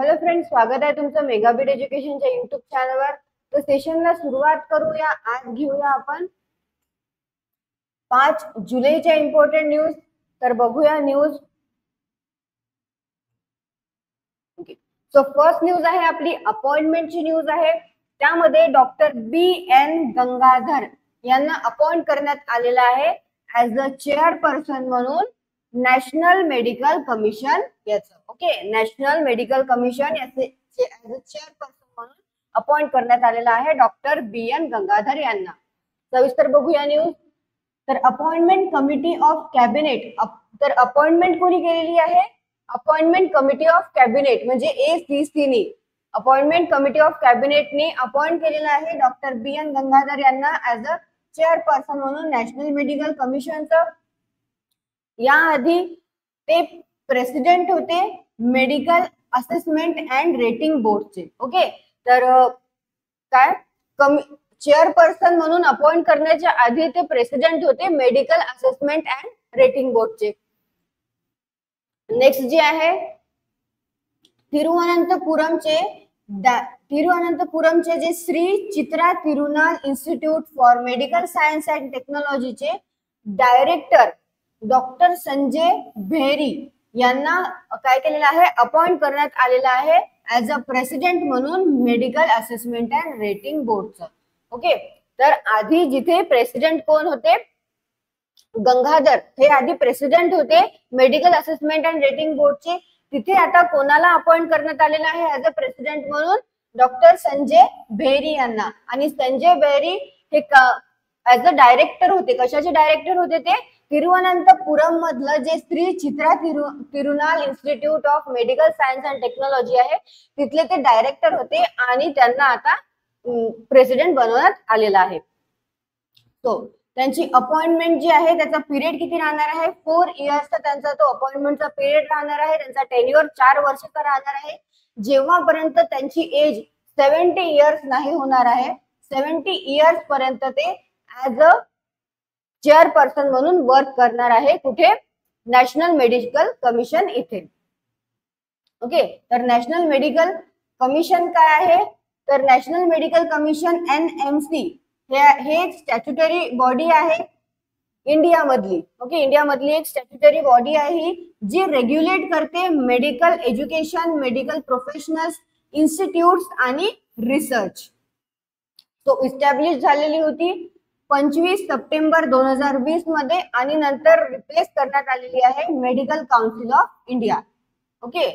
Hello friends, स्वागत आहे तुमचं मेगाबिट एज्युकेशनच्या युट्यूब चॅनलवर। तर सेशनला सुरुवात करूया। आज घेऊया आपण 5 जुलैच्या इम्पॉर्टंट न्यूज। तर बघूया न्यूज। सो फर्स्ट न्यूज आहे आपली अपॉइंटमेंटची न्यूज आहे। त्यामध्ये डॉक्टर BN गंगाधर यांना अपॉइंट करण्यात आलेला आहे ऍज अ चेअरपर्सन म्हणून नॅशनल मेडिकल कमिशन याचं। ओके, नॅशनल मेडिकल कमिशन याचे ऍज अ चेअरपर्सन म्हणून अपॉइंट करण्यात आलेला आहे डॉक्टर BN गंगाधर यांना। सविस्तर बघूया न्यूज। तर अपॉइंटमेंट कमिटी ऑफ कॅबिनेट, तर अपॉइंटमेंट कोणी केलेली आहे? अपॉइंटमेंट कमिटी ऑफ कॅबिनेट म्हणजे ACC ने, अपॉइंटमेंट कमिटी ऑफ कॅबिनेट ने अपॉइंट केलेला आहे डॉक्टर BN गंगाधर यांना ऍज अ चेअरपर्सन म्हणून नॅशनल मेडिकल कमिशनचं। याआधी ते प्रेसिडेंट होते मेडिकल असेसमेंट अँड रेटिंग बोर्डचे। ओके, तर काय चेअरपर्सन म्हणून अपॉइंट करण्याच्या आधी ते प्रेसिडेंट होते मेडिकल असेसमेंट अँड रेटिंग बोर्डचे। नेक्स्ट जे आहे तिरुवनंतपुरमचे जे Shri Chitra Tirunal institute for medical science and टेक्नॉलॉजीचे डायरेक्टर डॉक्टर संजय भेरी यांना काय केलेलं आहे? अपॉइंट करण्यात आलेला आहे ऍज अ प्रेसिडेंट म्हणून मेडिकल असेसमेंट अँड रेटिंग बोर्डचं। ओके, तर आधी जिथे प्रेसिडेंट कोण होते? गंगाधर हे आधी प्रेसिडेंट होते मेडिकल असेसमेंट अँड रेटिंग बोर्डचे। तिथे आता कोणाला अपॉइंट करण्यात आलेला आहे ऍज अ प्रेसिडेंट म्हणून? डॉक्टर संजय भेरी यांना। आणि संजय भेरी हे ऍज अ डायरेक्टर होते। कशाचे डायरेक्टर होते ते? तिरुवनंतपुरम मधलं जे Shri Chitra Tirunal institute of medical science and technology आहे तिथले ते डायरेक्टर होते आणि त्यांना आता प्रेसिडेंट बनवण्यात आलेला आहे। तो त्यांची अपॉइंटमेंट जी आहे त्याचा पिरियड किती राहणार आहे? 4 इयर्सचा त्यांचा तो अपॉइंटमेंटचा पिरियड राहणार आहे। त्यांचा टेन्युअर 4 वर्षाचा राहणार आहे, जेव्हापर्यंत त्यांची एज 70 इयर्स नाही होणार आहे। 70 इयर्स पर्यंत ते ऍज अ चेअरपर्सन म्हणून वर्क करणार आहे। कुठे? नॅशनल मेडिकल कमिशन इथे। ओके, तर नॅशनल मेडिकल कमिशन काय आहे? तर नॅशनल मेडिकल कमिशन NMC हे एक स्टॅच्युटरी बॉडी आहे इंडिया मधली। ओके, इंडिया मधली एक स्टॅच्युटरी बॉडी आहे जी रेग्युलेट करते medical education, medical professionals, institutes आणि रिसर्च। तो इस्टॅब्लिश झालेली होती 25 सप्टेंबर 2020 मध्ये आणि नंतर रिप्लेस करण्यात आलेली आहे medical council of India. Okay,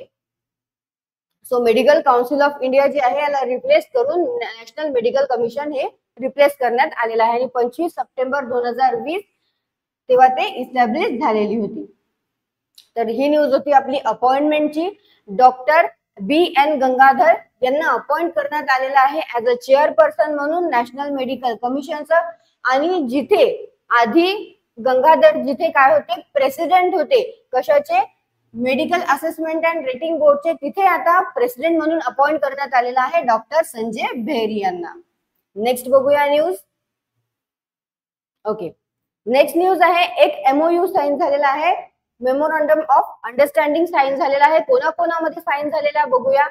so medical council of India जे आहे याला रिप्लेस करून नॅशनल मेडिकल कमिशन हे रिप्लेस करण्यात आलेलं आहे आणि 25 सप्टेंबर 2020 तेव्हा ते इस्टॅब्लिश झालेली होती। तर ही न्यूज होती आपली अपॉइंटमेंटची। डॉक्टर BN गंगाधर यांना अपॉइंट करण्यात आलेला आहे ऍज अ चेअरपर्सन म्हणून नॅशनल मेडिकल कमिशनचं। आणि जिथे आधी गंगाधर जिथे काय होते? प्रेसिडेंट होते कशाचे? मेडिकल असेसमेंट अँड रेटिंग बोर्डचे, तिथे आता प्रेसिडेंट म्हणून अपॉइंट करण्यात आलेला आहे डॉक्टर संजय भेरी यांना। नेक्स्ट बघूया न्यूज। ओके, नेक्स्ट न्यूज आहे एक MOU साइन झालेला आहे, मेमोरंडम ऑफ अंडरस्टँडिंग साइन झालेला आहे। कोणाकोणामध्ये साइन झालेला बघूया।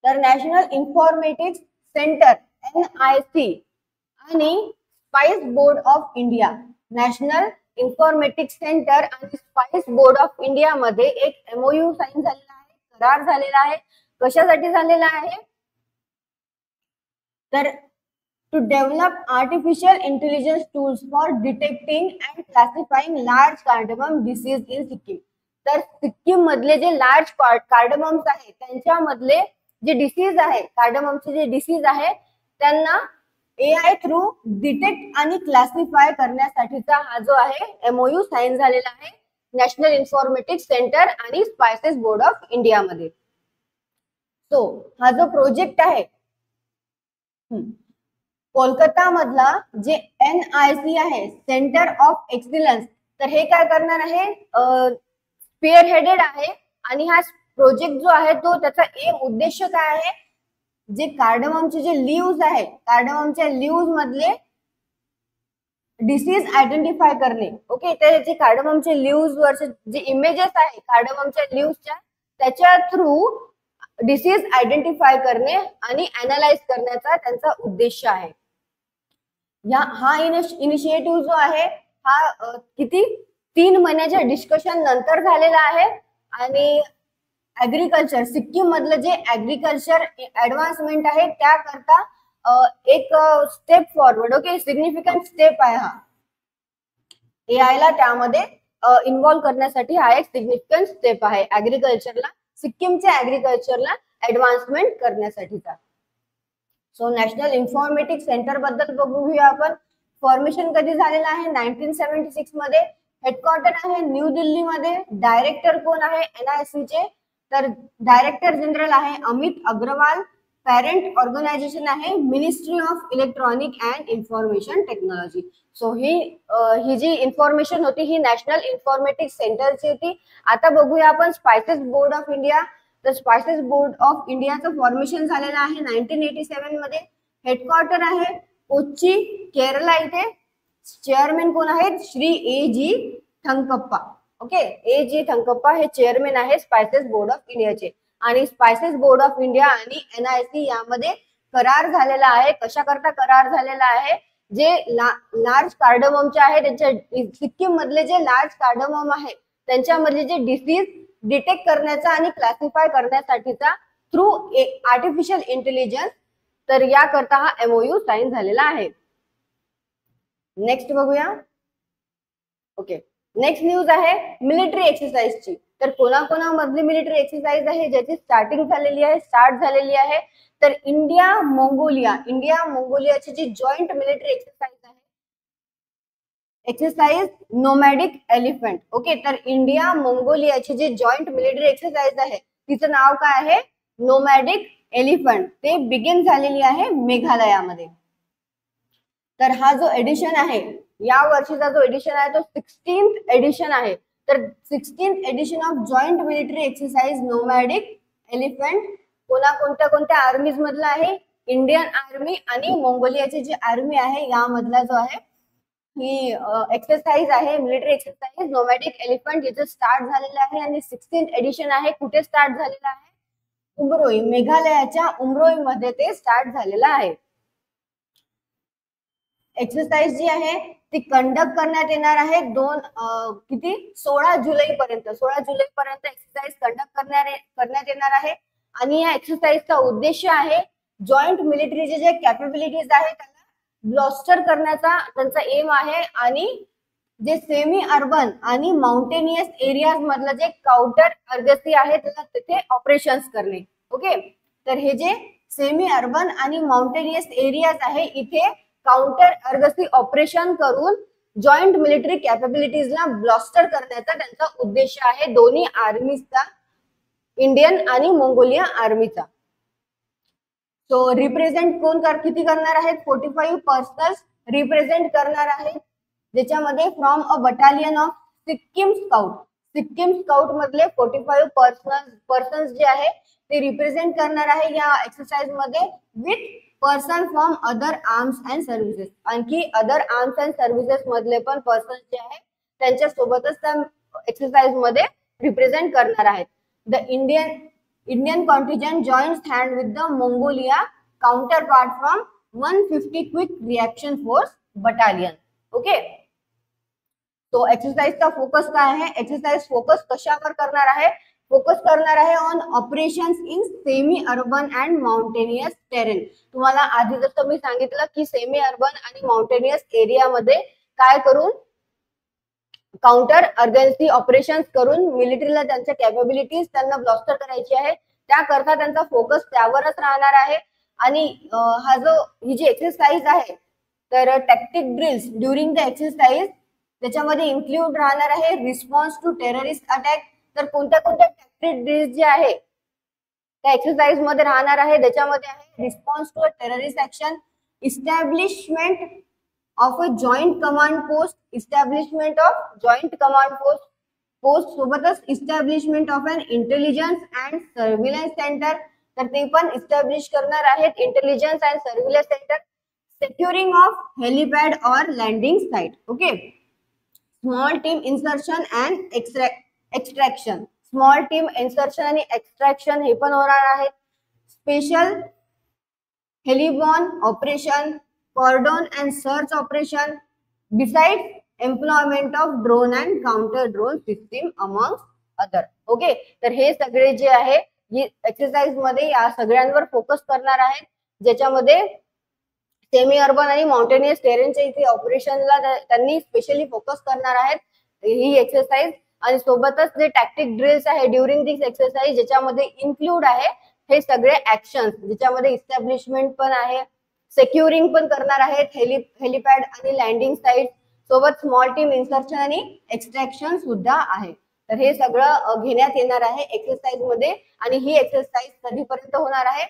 तर नॅशनल इन्फॉर्मेटिक्स सेंटर NIC आणि spice board of India, national informatics centre आणि स्पाइस बोर्ड ऑफ इंडिया मध्ये एक MOU साइन झालेला आहे, करार झालेला आहे। कशासाठी झालेला आहे? तर to develop artificial intelligence tools for detecting and classifying large cardamom disease in Sikkim. तर सिक्कीम मधले जे लार्ज कार्डमम्स आहे त्यांच्यामधले जे डिसीज आहे, कार्डममचे जे डिसीज आहे त्यांना AI थ्रू डिटेक्ट आणि क्लासिफाय करण्यासाठीचा हा जो आहे MOU साइन झालेला आहे नॅशनल इन्फॉर्मेटिक्स सेंटर आणि स्पाइसेस बोर्ड ऑफ इंडिया मध्ये। तो हा जो प्रोजेक्ट आहे कोलकाता मधला जे NIC आहे सेंटर ऑफ एक्सिलन्स, तर हे काय करणार आहे? स्पेअर हेडेड आहे आणि हा प्रोजेक्ट जो आहे तो त्याचा एम उद्देश काय आहे? जे कार्डममचे जे लीव्स आहे, कार्डममच्या लीव्स मधले डिसीज आयडेंटिफाय करणे। ओके, तर जे कार्डममचे लीव्स वरचे जे इमेजेस आहे कार्डममच्या लीव्सच्या त्याच्या थ्रू डिसीज आयडेंटिफाय करणे आणि अनालाइज करण्याचा त्यांचा उद्देश आहे. हा इनिशिएटिव्ह जो आहे हा किती 3 महिन्याच्या डिस्कशन नंतर झालेला आहे आणि ऍग्रिकल्चर सिक्कीम मधलं जे ऍग्रिकल्चर ऍडव्हान्समेंट आहे त्याकरता एक step forward, okay, significant step आहे हा. एआय ला त्यामध्ये इन्व्हॉल्व करण्यासाठी हा एक सिग्निफिकंट स्टेप आहे ऍग्रिकल्चरला, सिक्कीमच्या ऍग्रिकल्चरला ऍडव्हान्समेंट करण्यासाठीचा. सो नॅशनल इन्फॉर्मेटिक्स सेंटर बद्दल बघूया आपण. फॉर्मेशन कधी झालेलं आहे 1976 मध्ये. हेडक्वार्टर आहे न्यू दिल्लीमध्ये. डायरेक्टर कोण आहे NIC चे, तर डायरेक्टर जनरल आहे अमित अग्रवाल. पॅरेंट ऑर्गनायझेशन आहे ministry of electronic and information technology. So ही जी इन्फॉर्मेशन होती ही नॅशनल इन्फॉर्मेटिक्स सेंटरची होती. आता बघूया आपण स्पायसेस बोर्ड ऑफ इंडिया. तर स्पायसेस बोर्ड ऑफ इंडियाचं फॉर्मेशन झालेलं आहे 1987 मध्ये. हेडक्वार्टर आहे कोच्ची, केरला इथे. चेअरमॅन कोण आहेत, श्री A.G. थंकप्पा. Okay, A.G. थंकप्पा हे चेअरमॅन आहे स्पायसेस बोर्ड ऑफ इंडियाचे. आणि स्पायसेस बोर्ड ऑफ इंडिया आणि NIC यामध्ये करार झालेला आहे. कशा करता करार झालेला आहे, जे लार्ज कार्डममचे आहे त्यांच्या सिक्कीम मधले जे लार्ज कार्डमम आहे त्यांच्यामधले जे डिसीज डिटेक्ट करण्याचा आणि क्लासिफाय करण्यासाठीचा थ्रू आर्टिफिशियल इंटेलिजन्स, तर याकरता हा MOU साइन झालेला आहे. नेक्स्ट बघूया. ओके, नेक्स्ट न्यूज आहे मिलिटरी एक्सरसाइजची. तर कोणाकोणामधली मिलिटरी एक्सरसाइज आहे ज्याची स्टार्ट झालेली आहे, तर इंडिया मंगोलियाची जी जॉईंट मिलिटरी एक्सरसाइज आहे, एक्सरसाइज नोमॅडिक एलिफंट. ओके, तर इंडिया मंगोलियाची जी जॉईंट मिलिटरी एक्सरसाइज आहे तिचं नाव काय आहे, नोमॅडिक एलिफंट. ते बिगिन झालेली आहे मेघालयामध्ये. तर हा जो एडिशन आहे, या वर्षीचा जो एडिशन आहे तो 16th एडिशन आहे. तर 16th edition of joint military exercise nomadic elephant कोणत्या आर्मीज मधला आहे, इंडियन आर्मी आणि मंगोलियाची जी आर्मी आहे यामधला जो आहे ही एक्सरसाइज आहे मिलिटरी एक्सरसाइज नोमॅडिक एलिफंट. याचं स्टार्ट झालेलं आहे आणि 16th एडिशन आहे. कुठे स्टार्ट झालेलं आहे, उमरोई, मेघालयाच्या उमरोई मध्ये ते स्टार्ट झालेलं आहे. एक्सरसाइज जी आहे ती कंडक्ट करण्यात येणार आहे 16 जुलैपर्यंत एक्सरसाइज कंडक्ट करण्यात येणार आहे. आणि या एक्सरसाइजचा उद्देश आहे जॉईंट मिलिटरीचे जे कॅपेबिलिटीज आहे त्याला ब्लॉस्टर करण्याचा त्यांचा एम आहे. आणि जे सेमी अर्बन आणि माउंटेनियस एरियाज मधलं जे काउंटर अर्गसी आहे त्याला तिथे ऑपरेशन्स करणे. ओके, तर हे जे सेमी अर्बन आणि माउंटेनियस एरियाज आहे इथे काउंटर अर्गसी ऑपरेशन करून जॉईंट मिलिटरी कॅपेबिलिटीजला ब्लॉस्टर करण्याचा त्यांचा उद्देश आहे दोन्ही आर्मीजचा, इंडियन आणि मंगोलिया आर्मीचा. सो रिप्रेझेंट किती करणार आहेत, 45 पर्सनल्स रिप्रेझेंट करणार आहेत, ज्याच्यामध्ये from a battalion of Sikkim scout मधले 45 पर्सन्स जे आहे ते रिप्रेझेंट करणार आहे या एक्सरसाइज मध्ये with person from other arms and services. आणखी अदर आर्म्स अँड सर्व्हिसेस मधले पण पर्सन जे आहे त्यांच्या सोबतच त्या एक्सरसाइज मध्ये रिप्रेझेंट करणार आहेत. The Indian contingent joins hand with the Mongolia counterpart from 150 quick reaction force battalion. Okay, तो एक्सरसाइजचा फोकस काय आहे, एक्सरसाइज फोकस कशावर करणार आहे, फोकस करणार आहे on operations in semi urban and mountainous terrain. तुम्हाला आधी जसं मी सांगितलं की सेमी अर्बन आणि माउंटेनियस एरियामध्ये काय करून काउंटर अर्गन्सी ऑपरेशन्स करून मिलिटरीला त्यांच्या कॅपेबिलिटीज त्यांना ब्लॉस्टर करायची आहे, त्याकरता त्यांचा फोकस त्यावरच राहणार आहे. आणि ही जी एक्सरसाइज आहे तर tactic drills during the exercise त्याच्यामध्ये इन्क्लूड राहणार आहे रिस्पॉन्स टू टेररिस्ट अटॅक. तर कोणत्या टॅक्टिक ड्रिल्स जे आहे त्या एक्सरसाइज मध्ये राहणार आहे, त्याच्यामध्ये आहे response to terrorist action, establishment of a joint command post सोबतच establishment of an intelligence and surveillance centre. तर ते पण इस्टॅब्लिश करणार आहेत intelligence and surveillance centre. Securing of helipad और landing site. Okay, small team insertion and extraction. Small team insertion आणि extraction हे पण होणार आहे. Special heliborne operation, cordon and search operation, beside employment of drone and counter drone system among other. Okay, तर हे सगळे जे आहे एक्सरसाइज मध्ये या सगळ्यांवर फोकस करणार आहेत, ज्याच्यामध्ये सेमी अर्बन आणि माउंटेनियस टेरेनच्या इथे ऑपरेशनला त्यांनी स्पेशली फोकस करणार आहेत ही एक्सरसाइज. आणि सोबतच जे टॅक्टिक ड्रिल्स आहे ड्युरिंग दिस एक्सरसाइज, ज्याच्यामध्ये इन्क्लूड आहे हे सगळे ऍक्शन्स, ज्याच्यामध्ये इस्टॅब्लिशमेंट पण आहे, सेक्युरिंग पण करणार आहेत हेलिपॅड आणि लँडिंग साइट, सोबत स्मॉल टीम इन्सर्शन आणि एक्स्ट्रॅक्शन सुद्धा आहे. तर हे सगळं घेण्यात येणार आहे एक्सरसाइज मध्ये. आणि ही एक्सरसाइज कधीपर्यंत होणार आहे?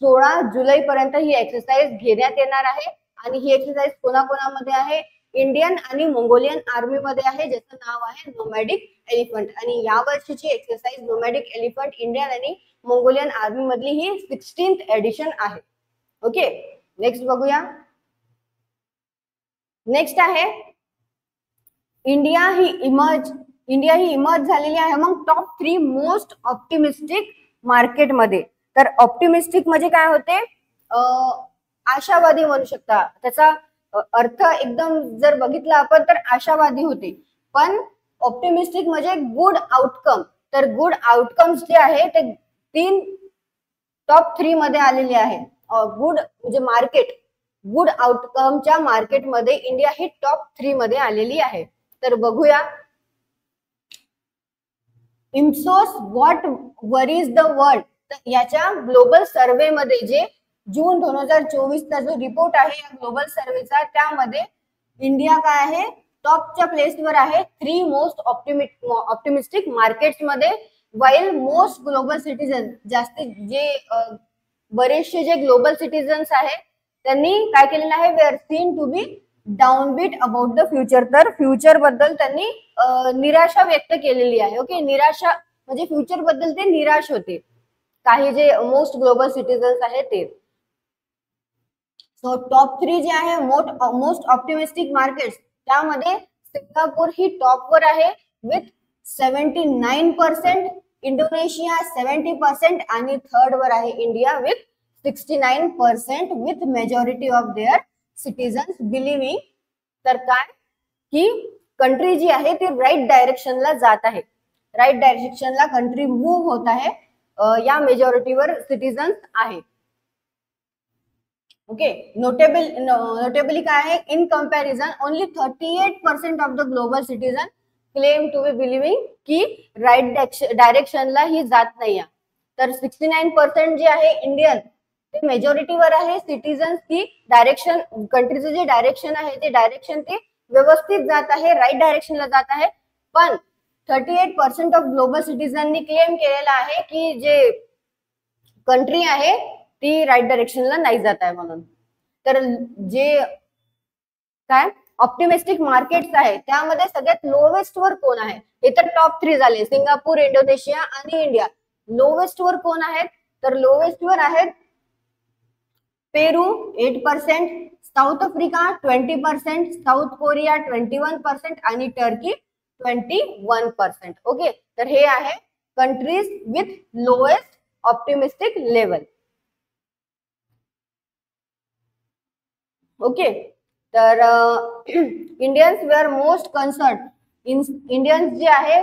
16 जुलै पर्यंत ही एक्सरसाइज घेण्यात येणार आहे. आणि ही एक्सरसाइज कोणाकोणामध्ये आहे? इंडियन आणि मंगोलियन आर्मी मध्ये आहे, ज्याचं नाव आहे नोमॅडिक एलिफंट. आणि या वर्षीची एक्सरसाइज नोमॅडिक एलिफंट इंडियन आणि मंगोलियन आर्मी मधली ही 16th एडिशन आहे. ओके, नेक्स्ट बघूया. नेक्स्ट आहे इंडिया ही इमर्ज झालेली आहे मग टॉप 3 मोस्ट ऑप्टिमिस्टिक मार्केटमध्ये. तर ऑप्टिमिस्टिक म्हणजे काय होते? आशावादी म्हणू शकता. त्याचा अर्थ एकदम जर बघितला आपण तर आशावादी होते. पण ऑप्टिमिस्टिक म्हणजे गुड आउटकम. तर गुड आउटकम्स जे आहे ते 3 टॉप 3 मध्ये आलेले आहे. गुड म्हणजे मार्केट, गुड आउटकमच्या मार्केटमध्ये इंडिया ही टॉप 3 मध्ये आलेली आहे. तर बघूया. इम्सोस व्हॉट वरीज द वर्ल्ड. याच्या ग्लोबल सर्वे मध्ये जे जून 2024 चा जो रिपोर्ट आहे या ग्लोबल सर्वेचा, त्यामध्ये इंडिया काय आहे? टॉपच्या प्लेसवर आहे 3 मोस्ट ऑप्टिमिस्टिक मार्केट्स मध्ये. वाईल मोस्ट ग्लोबल सिटीजन, जास्तीत जे बरेचसे जे ग्लोबल सिटीजन्स आहे त्यांनी काय केलेलं आहे? We are seen to be downbeat about the future. तर फ्युचर बद्दल त्यांनी निराशा व्यक्त केलेली आहे. ओके, निराशा म्हणजे फ्युचर बद्दल ते निराश होते काही जे मोस्ट ग्लोबल सिटीजन्स आहे ते. सो टॉप 3 जे आहे मोस्ट ऑप्टिमिस्टिक मार्केट्स, त्यामध्ये सिंगापूर ही टॉपवर आहे विथ 79%, इंडोनेशिया 70% आणि थर्ड वर आहे India with 69% with majority of their citizens believing. तर काय की कंट्री जी आहे ती राईट डायरेक्शनला जात आहे, राईट डायरेक्शनला कंट्री मूव्ह होत आहे, या मेजॉरिटीवर सिटीजन्स आहे. ओके, नोटेबली काय आहे? In comparison only 38% of the global citizen claim to be believing की राईट डायरेक्शनला ही जात नाही. तर 69% जे आहे इंडियन ते मेजॉरिटीवर आहे सिटीजन्स की डायरेक्शन, कंट्रीचं जे डायरेक्शन आहे ते डायरेक्शन ते व्यवस्थित जात आहे, राईट डायरेक्शनला जात आहे. पण 38% ऑफ ग्लोबल सिटीजननी क्लेम केलेला आहे की जे कंट्री आहे ती राईट डायरेक्शनला नाही जात आहे म्हणून. तर जे काय ऑप्टिमिस्टिक मार्केट्स आहे त्यामध्ये सगळ्यात लोवेस्ट वर कोण आहे? हे तर टॉप 3 झाले, सिंगापूर, इंडोनेशिया आणि इंडिया. लोवेस्ट वर कोण आहेत? तर लोवेस्ट वर आहेत Peru 8%, South Africa 20%, South Korea 21% आणि टर्की 21%. ओके, तर हे आहे countries with lowest optimistic level. Okay, तर Indians were most concern. Indians जे आहे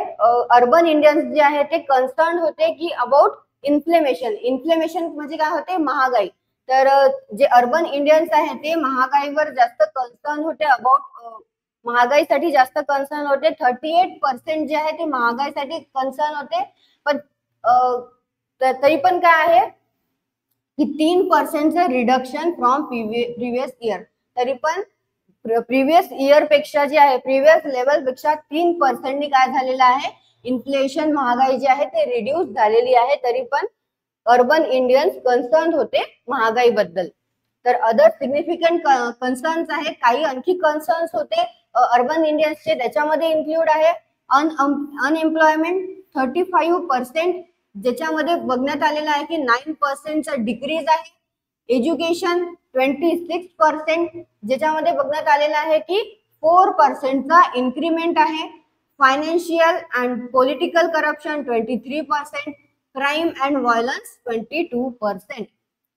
अर्बन इंडियन्स जे आहे ते कन्सर्न होते की अबाउट इन्फ्लेमेशन. इन्फ्लेमेशन म्हणजे काय होते? महागाई. तर जे अर्बन इंडियन्स आहे ते महागाईवर जास्त कन्सर्न होते, अबाउट महागाईसाठी जास्त कन्सर्न होते. 38% जे आहे ते महागाईसाठी कन्सर्न होते. पण तरी पण काय आहे की 3% रिडक्शन फ्रॉम प्रिव्हियस इयर. तरी पण प्रिव्हियस इयर पेक्षा जे आहे प्रिव्हियस लेवल पेक्षा 3% काय झालेलं आहे? इन्फ्लेशन, महागाई जी आहे ते रिड्यूस झालेली आहे. तरी पण अर्बन इंडियन्स कन्सर्न होते महागाई बद्दल. तर अदर सिग्निफिकंट कन्सर्न्स आहेत, काही आणखी कन्सर्न्स होते अर्बन इंडियन्सचे, त्याच्यामध्ये इन्क्लूड आहे अनएम्प्लॉयमेंट 35%, ज्याच्यामध्ये बघण्यात आलेलं आहे की 9%चा डिक्रीज आहे. एज्युकेशन 26%, ज्याच्यामध्ये बघण्यात आलेलं आहे की 4%चा इन्क्रीमेंट आहे. Financial and political corruption 23%, crime and violence 22%.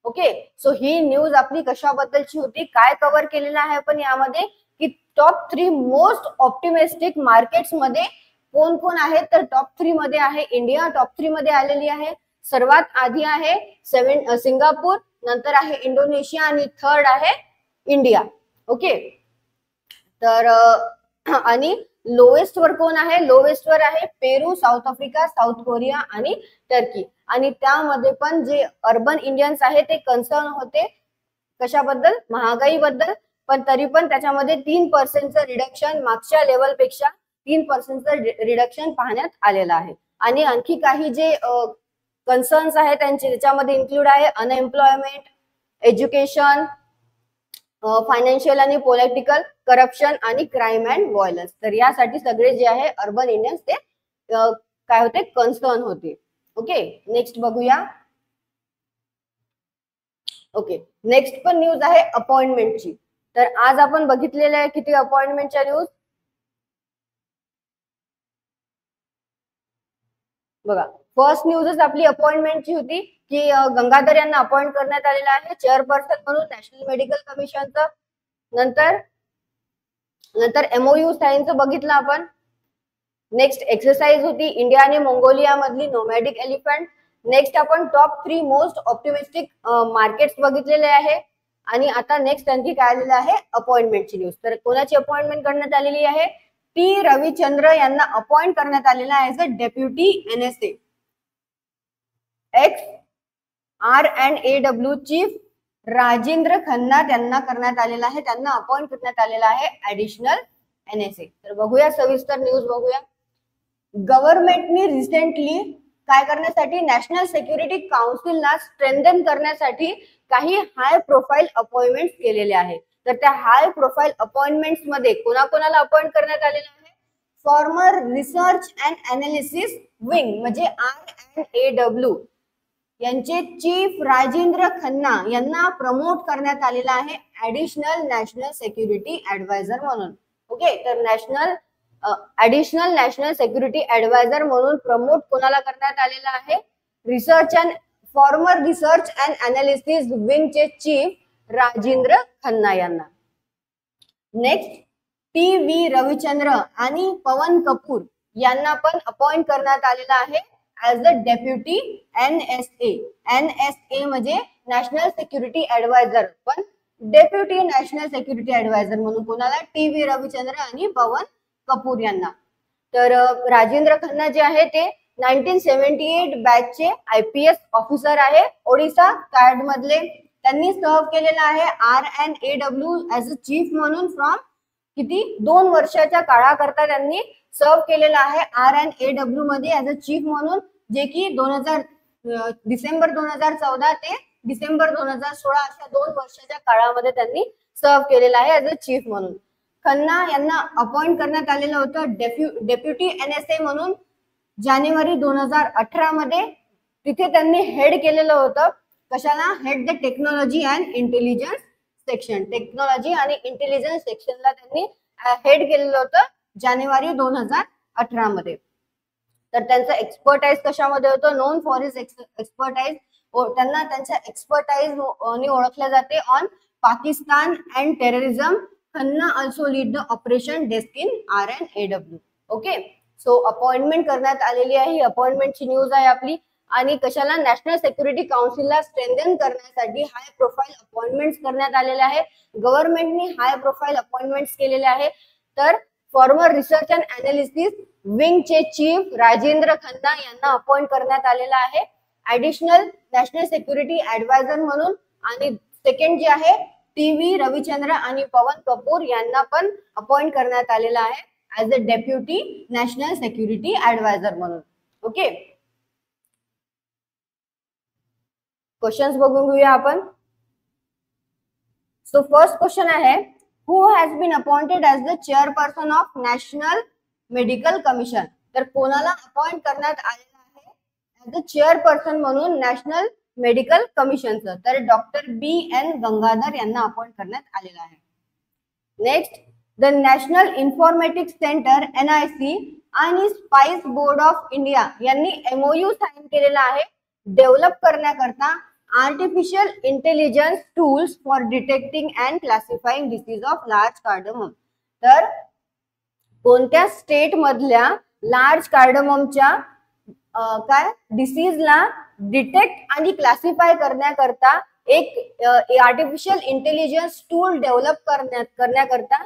Okay, so he news आपली कशाबद्दलची होती, काय कव्हर केलेलं आहे आपण यामध्ये, की टॉप 3 मोस्ट ऑप्टिमिस्टिक मार्केट्स मध्ये कोण कोण आहेत. तर टॉप 3 मध्ये आहे इंडिया, टॉप 3 मध्ये आलेली आहे. सर्वात आधी आहे सिंगापूर, नंतर आहे इंडोनेशिया आणि थर्ड आहे इंडिया. ओके, तर आणि लोएस्ट वर कोण आहे, लोएस्ट वर आहे पेरू, साऊथ आफ्रिका, साऊथ कोरिया आणि टर्की. आणि त्यामध्ये पण जे अर्बन इंडियन्स आहे ते कन्सर्न होते कशाबद्दल, महागाईबद्दल. पण तरी पण त्याच्यामध्ये 3% रिडक्शन, मागच्या लेवलपेक्षा 3% रिडक्शन पाहण्यात आलेलं आहे. आणि आणखी काही जे कन्सर्न्स आहेत त्यांचे त्याच्यामध्ये इन्क्लूड आहे अनएम्प्लॉयमेंट, एज्युकेशन, फायनान्शियल आणि पॉलिटिकल करप्शन आणि क्राईम अँड व्हायलन्स. तर यासाठी सगळे जे आहे अर्बन इंडियन्स ते काय होते, कन्सर्न होते. ओके, नेक्स्ट बघूया. ओके, नेक्स्ट पण न्यूज आहे अपॉइंटमेंटची. तर आज आपण बघितलेले आहे किती अपॉइंटमेंटच्या न्यूज. बघा, फर्स्ट न्यूजच आपली अपॉइंटमेंटची होती की गंगाधर यांना अपॉइंट करण्यात आलेला आहे चेअरपर्सन म्हणून नॅशनल मेडिकल कमिशनचं. नंतर एमओयू साईनचं बघितलं आपण. नेक्स्ट एक्सरसाइज होती इंडिया आणि मंगोलिया मधली नोमॅडिक एलिफंट. नेक्स्ट आपण टॉप 3 मोस्ट ऑप्टिमिस्टिक मार्केट्स बघितलेले आहे. आणि आता नेक्स्ट आणखी काय आलेलं आहे, अपॉइंटमेंटची न्यूज. तर कोणाची अपॉइंटमेंट करण्यात आलेली आहे, टी रविचंद्र यांना अपॉइंट करण्यात आलेला आहे as a deputy NSA. X R&AW chief Rajendra Khanna त्यांना करण्यात आलेला आहे, त्यांना अपॉइंट करण्यात आलेला आहे ऍडिशनल NSA. तर बघूया सविस्तर न्यूज बघूया. गव्हर्नमेंटनी रिसेंटली काय करण्यासाठी, नॅशनल सिक्युरिटी काउन्सिलला स्ट्रेंथन करण्यासाठी काही हाय प्रोफाईल अपॉइंटमेंट्स केलेले आहेत. तर त्या हाय प्रोफाईल अपॉइंटमेंट्स मध्ये कोणाकोणाला अपॉइंट करण्यात आलेलं आहे, former research and analysis wing म्हणजे R&AW यांचे चीफ राजेंद्र खन्ना यांना प्रमोट करण्यात आलेला आहे ऍडिशनल नॅशनल सिक्युरिटी ऍडवायझर म्हणून. ओके, तर ऍडिशनल नॅशनल सिक्युरिटी ऍडवायझर म्हणून प्रमोट कोणाला करण्यात आलेला आहे, फॉर्मर रिसर्च अँड अनालिसिस विंगचे चीफ राजेंद्र खन्ना यांना. नेक्स्ट TV रविचंद्र आणि पवन कपूर यांना पण अपॉइंट करण्यात आलेला आहे as a deputy NSA. NSA म्हणजे नॅशनल सिक्युरिटी ऍडवायझर, पण डेप्युटी नॅशनल सिक्युरिटी ऍडवायझर म्हणून कोणाला, TV रविचंद्र आणि पवन कपूर यांना. तर राजेंद्र खन्ना जे आहे ते 1978 बॅचचे IPS ऑफिसर आहे, ओडिसा कॅड मधले. त्यांनी सर्व केलेला आहे R&AW ऍज अ चीफ म्हणून फ्रॉम किती 2 वर्षाच्या काळाकरता त्यांनी सर्व केलेला आहे R&AW मध्ये ऍज अ चीफ म्हणून, जे की डिसेंबर 2014 ते डिसेंबर 2016 अशा 2 वर्षाच्या काळामध्ये त्यांनी सर्व केलेला आहे ऍज अ चीफ म्हणून. खन्ना यांना अपॉइंट करण्यात आलेलं होतं डेप्युटी NSA म्हणून जानेवारी 2018 मध्ये. तिथे त्यांनी हेड केलेलं होतं कशाला, head the technology and intelligence section. Technology आणि इंटेलिजन्स सेक्शनला त्यांनी हेड केलेलं होतं जानेवारी 2018 मध्ये. तर त्यांचं एक्सपर्टाईज कशामध्ये होतं, नोन फॉर हिज एक्सपर्टाईज. त्यांना त्यांच्या एक्सपर्टाईज ने ओळखले जाते on Pakistan and terrorism. Khanna also lead the operation desk in R&AW. Okay, so appointment करण्यात आलेली आहे, ही अपॉइंटमेंटची न्यूज आहे आपली. आणि कशाला, नॅशनल सिक्युरिटी काउन्सिलला स्ट्रेंथन करण्यासाठी हाय प्रोफाईल अपॉइंटमेंट्स करण्यात आलेले आहे. गव्हर्नमेंटनी हाय प्रोफाईल अपॉइंटमेंट्स केलेले आहे. तर फॉर्मर रिसर्च अँड अनालिसिस विंगचे चीफ राजेंद्र खन्ना यांना अपॉइंट करण्यात आलेला आहे ऍडिशनल नॅशनल सिक्युरिटी ऍडवायझर म्हणून. आणि सेकंड जे आहे TV रविचंद्र आणि पवन कपूर यांना पण अपॉइंट करण्यात आलेला आहे as a deputy national security adviser म्हणून. ओके, क्वेश्चन्स बघून घेऊया आपण. सो फर्स्ट क्वेश्चन आहे, who has been appointed as the chairperson of national medical commission. तर कोणाला अपॉइंट करण्यात आलेलं आहे ऍज अ चेअरपर्सन म्हणून नॅशनल मेडिकल कमिशनचं, तर डॉक्टर BN गंगाधर यांना अपॉइंट करण्यात आलेला आहे. Next, the national informatics centre NIC आणि स्पाइस बोर्ड ऑफ इंडिया यांनी MOU साइन केलेला आहे डेव्हलप करण्याकरता artificial intelligence tools for detecting and classifying disease of large cardamom. तर कोणत्या स्टेट मधल्या लार्ज कार्डममच्या काय डिसीजला डिटेक्ट आणि क्लासिफाय करण्याकरता एक आर्टिफिशियल इंटेलिजन्स टूल डेव्हलप करण्याकरता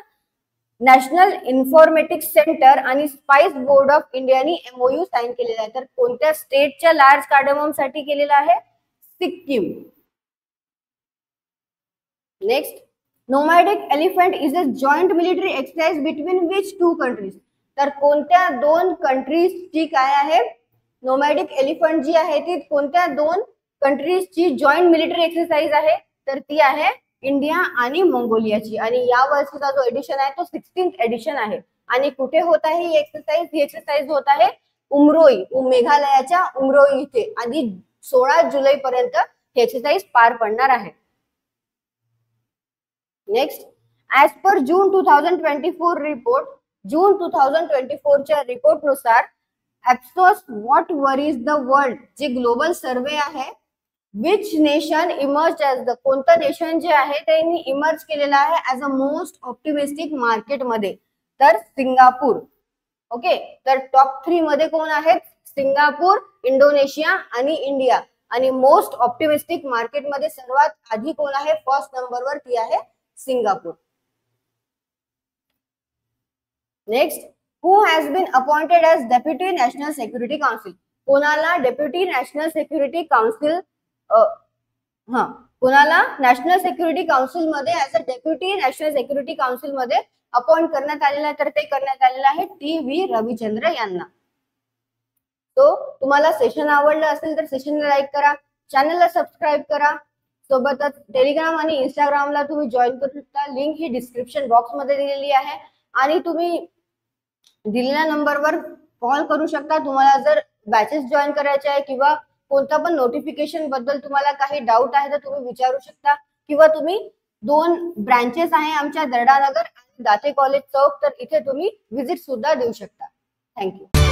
नॅशनल इन्फॉर्मेटिक्स सेंटर आणि स्पाइस बोर्ड ऑफ इंडियानी MOU साइन केलेला आहे. तर कोणत्या स्टेटच्या लार्ज कार्डमम साठी केलेला आहे? Sikkim. Next, nomadic elephant is a joint military exercise between which two countries. तर कोणत्या दोन कंट्रीजची काय आहे नोमॅडिक एलिफंट जी आहे ती कोणत्या दोन कंट्रीजची जॉइंट मिलिटरी एक्सरसाइज आहे? तर ती आहे इंडिया आणि मंगोलियाची. आणि या वर्षीचा जो एडिशन आहे तो 16th एडिशन आहे. आणि कुठे होत आहे ही एक्सरसाइज? ही एक्सरसाइज होत आहे उमरोई, मेघालयाच्या उमरोई इथे. आणि 16 जुलै पर्यंत ही एक्सरसाइज पार पडणार आहे. Next, as per June 2024 report, June 2024 च्या रिपोर्ट नुसार Ipsos what worries the world जे ग्लोबल सर्वे आहे, which nation emerge as the, कोणतं नेशन जे आहे त्यांनी इमर्ज केलेला आहे as a most optimistic market मध्ये? तर सिंगापूर. ओके, तर टॉप 3 मध्ये कोण आहेत? सिंगापूर, इंडोनेशिया आणि इंडिया. आणि मोस्ट ऑप्टिमिस्टिक मार्केट मध्ये सर्वात आधी कोण आहे? फर्स्ट नंबरवर ती आहे Singapore. Next, who has been appointed as deputy national security council. कोणाला डेप्युटी नॅशनल सिक्युरिटी काउन्सिल कोणाला नॅशनल सिक्युरिटी काउन्सिल मध्ये as a deputy national security council मध्ये अपॉइंट करण्यात आलेला आहे? तर ते करण्यात आलेलं आहे TV रविचंद्र यांना. तो तुम्हाला सेशन आवडलं असेल तर सेशनला लाईक करा, चॅनलला सबस्क्राईब करा. सोबतच टेलिग्राम आणि इंस्टाग्रामला तुम्ही जॉईन करू शकता. लिंक ही डिस्क्रिप्शन बॉक्स मध्ये दिलेली आहे. आणि तुम्ही दिलेल्या नंबरवर कॉल करू शकता. तुम्हाला जर बॅचेस जॉईन करायचे आहे किंवा कोणता पण नोटिफिकेशन बद्दल तुम्हाला काही डाऊट आहे तर तुम्ही विचारू शकता. किंवा तुम्ही 2 ब्रांचेस आहे आमच्या दर्डानगर आणि दाते कॉलेज चौक, तर इथे तुम्ही व्हिजिट सुद्धा देऊ शकता. थँक्यू.